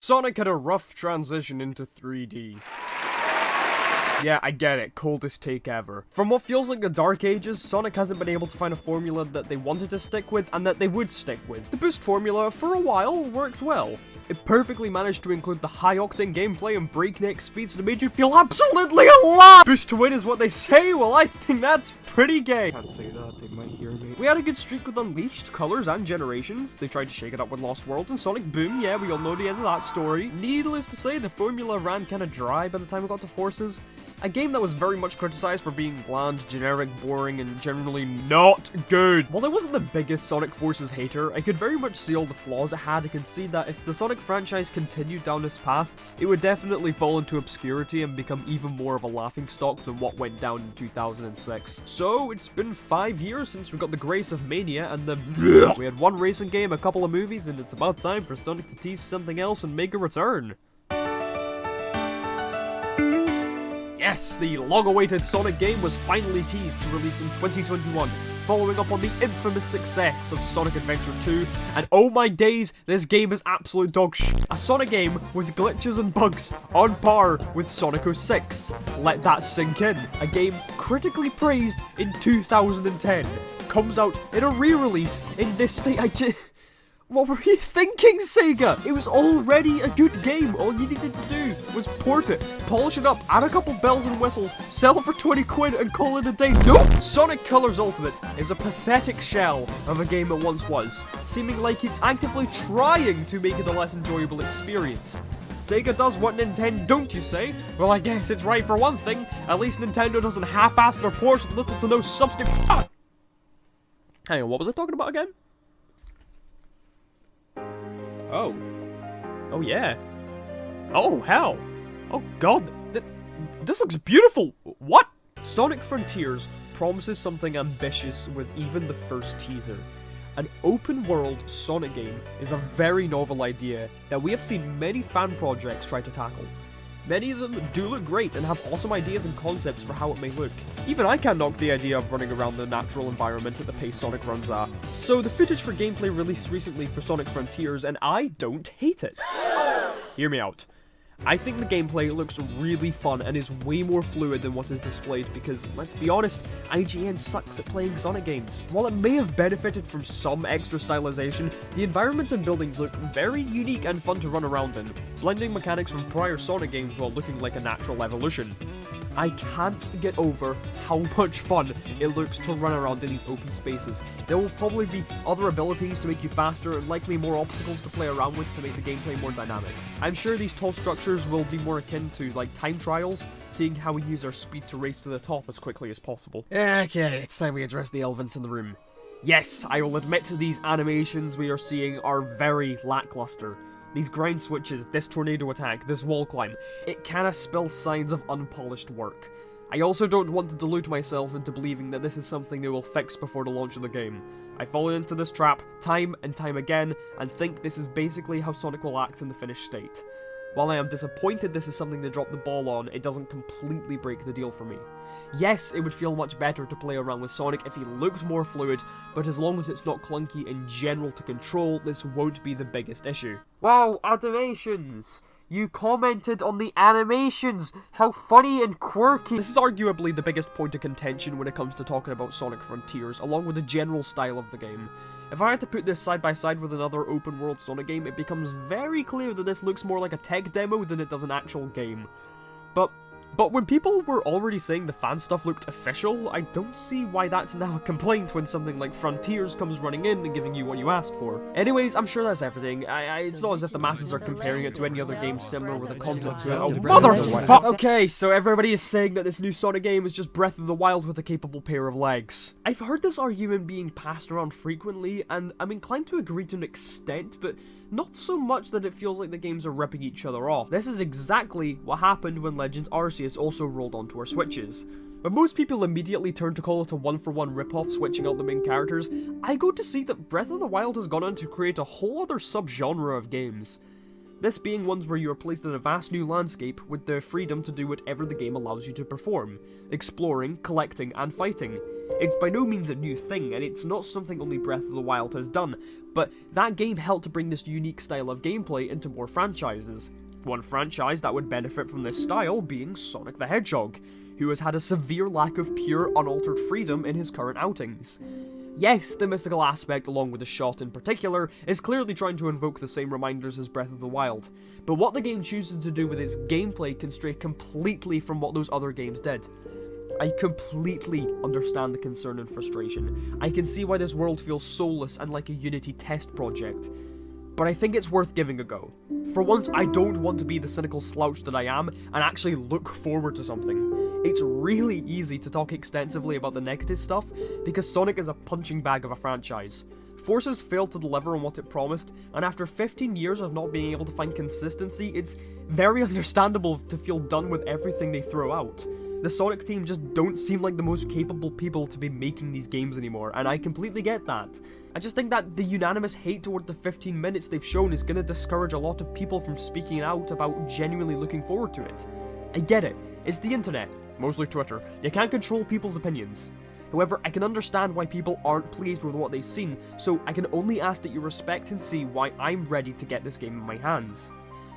Sonic had a rough transition into 3D. Yeah, I get it, coldest take ever. From what feels like the Dark Ages, Sonic hasn't been able to find a formula that they wanted to stick with and that they would stick with. The boost formula, for a while, worked well. It perfectly managed to include the high-octane gameplay and breakneck speeds that made you feel absolutely alive! Boost to win is what they say? Well, I think that's pretty gay. Can't say that, they might hear me. We had a good streak with Unleashed, Colors, and Generations. They tried to shake it up with Lost World and Sonic Boom. Yeah, we all know the end of that story. Needless to say, the formula ran kinda dry by the time we got to Forces. A game that was very much criticized for being bland, generic, boring, and generally not good. While I wasn't the biggest Sonic Forces hater, I could very much see all the flaws it had and can see that if the Sonic franchise continued down this path, it would definitely fall into obscurity and become even more of a laughingstock than what went down in 2006. So, it's been 5 years since we got the grace of Mania, and then we had one racing game, a couple of movies, and it's about time for Sonic to tease something else and make a return. Yes, the long-awaited Sonic game was finally teased to release in 2021, following up on the infamous success of Sonic Adventure 2, and oh my days, this game is absolute dog shit. A Sonic game with glitches and bugs on par with Sonic 06. Let that sink in. A game critically praised in 2010 comes out in a re-release in this state. What were you thinking, Sega? It was already a good game. All you needed to do was port it, polish it up, add a couple bells and whistles, sell it for 20 quid and call it a day. Nope! Sonic Colors Ultimate is a pathetic shell of a game it once was, seeming like it's actively trying to make it a less enjoyable experience. Sega does what Nintendo don't, you say? Well, I guess it's right for one thing. At least Nintendo doesn't half-ass their ports with little to no substance. Hang on, what was I talking about again? Oh. Oh, yeah. Oh, hell. Oh, God. This looks beautiful. What? Sonic Frontiers promises something ambitious with even the first teaser. An open-world Sonic game is a very novel idea that we have seen many fan projects try to tackle. Many of them do look great and have awesome ideas and concepts for how it may look. Even I can't knock the idea of running around the natural environment at the pace Sonic runs at. So the footage for gameplay released recently for Sonic Frontiers, and I don't hate it. Hear me out. I think the gameplay looks really fun and is way more fluid than what is displayed because, let's be honest, IGN sucks at playing Sonic games. While it may have benefited from some extra stylization, the environments and buildings look very unique and fun to run around in, blending mechanics from prior Sonic games while looking like a natural evolution. I can't get over how much fun it looks to run around in these open spaces. There will probably be other abilities to make you faster and likely more obstacles to play around with to make the gameplay more dynamic. I'm sure these tall structures will be more akin to, like, time trials, seeing how we use our speed to race to the top as quickly as possible. Okay, it's time we address the elephant in the room. Yes, I will admit these animations we are seeing are very lackluster. These grind switches, this tornado attack, this wall climb, it kinda spells signs of unpolished work. I also don't want to delude myself into believing that this is something they will fix before the launch of the game. I've fallen into this trap time and time again, and think this is basically how Sonic will act in the finished state. While I am disappointed this is something to drop the ball on, it doesn't completely break the deal for me. Yes, it would feel much better to play around with Sonic if he looks more fluid, but as long as it's not clunky in general to control, this won't be the biggest issue. Wow, animations! You commented on the animations! How funny and quirky! This is arguably the biggest point of contention when it comes to talking about Sonic Frontiers, along with the general style of the game. If I had to put this side by side with another open world Sonic game, it becomes very clear that this looks more like a tech demo than it does an actual game. But when people were already saying the fan stuff looked official, I don't see why that's now a complaint when something like Frontiers comes running in and giving you what you asked for. Anyways, I'm sure that's everything. It's not as if the masses are comparing it to any other game similar with a concept to it. Oh, motherfuck! Okay, so everybody is saying that this new Sonic game is just Breath of the Wild with a capable pair of legs. I've heard this argument being passed around frequently, and I'm inclined to agree to an extent, but not so much that it feels like the games are ripping each other off. This is exactly what happened when Legends Arceus also rolled onto our Switches. When most people immediately turn to call it a one-for-one rip-off switching out the main characters, I go to see that Breath of the Wild has gone on to create a whole other subgenre of games. This being ones where you are placed in a vast new landscape with the freedom to do whatever the game allows you to perform, exploring, collecting, and fighting. It's by no means a new thing, and it's not something only Breath of the Wild has done, but that game helped to bring this unique style of gameplay into more franchises. One franchise that would benefit from this style being Sonic the Hedgehog, who has had a severe lack of pure, unaltered freedom in his current outings. Yes, the mystical aspect, along with the shot in particular, is clearly trying to invoke the same reminders as Breath of the Wild, but what the game chooses to do with its gameplay can stray completely from what those other games did. I completely understand the concern and frustration. I can see why this world feels soulless and like a Unity test project, but I think it's worth giving a go. For once, I don't want to be the cynical slouch that I am and actually look forward to something. It's really easy to talk extensively about the negative stuff because Sonic is a punching bag of a franchise. Forces failed to deliver on what it promised, and after 15 years of not being able to find consistency, it's very understandable to feel done with everything they throw out. The Sonic team just don't seem like the most capable people to be making these games anymore, and I completely get that. I just think that the unanimous hate toward the 15 minutes they've shown is going to discourage a lot of people from speaking out about genuinely looking forward to it. I get it, it's the internet, mostly Twitter, you can't control people's opinions. However, I can understand why people aren't pleased with what they've seen, so I can only ask that you respect and see why I'm ready to get this game in my hands.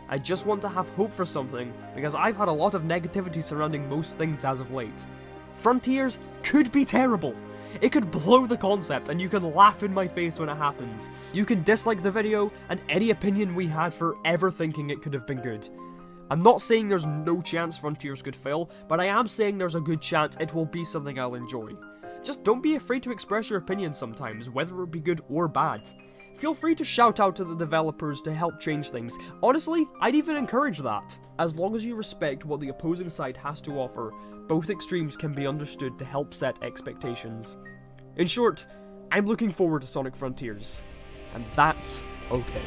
I just want to have hope for something, because I've had a lot of negativity surrounding most things as of late. Frontiers could be terrible. It could blow the concept, and you can laugh in my face when it happens. You can dislike the video, and any opinion we had for ever thinking it could have been good. I'm not saying there's no chance Frontiers could fail, but I am saying there's a good chance it will be something I'll enjoy. Just don't be afraid to express your opinion sometimes, whether it be good or bad. Feel free to shout out to the developers to help change things. Honestly, I'd even encourage that. As long as you respect what the opposing side has to offer, both extremes can be understood to help set expectations. In short, I'm looking forward to Sonic Frontiers, and that's okay.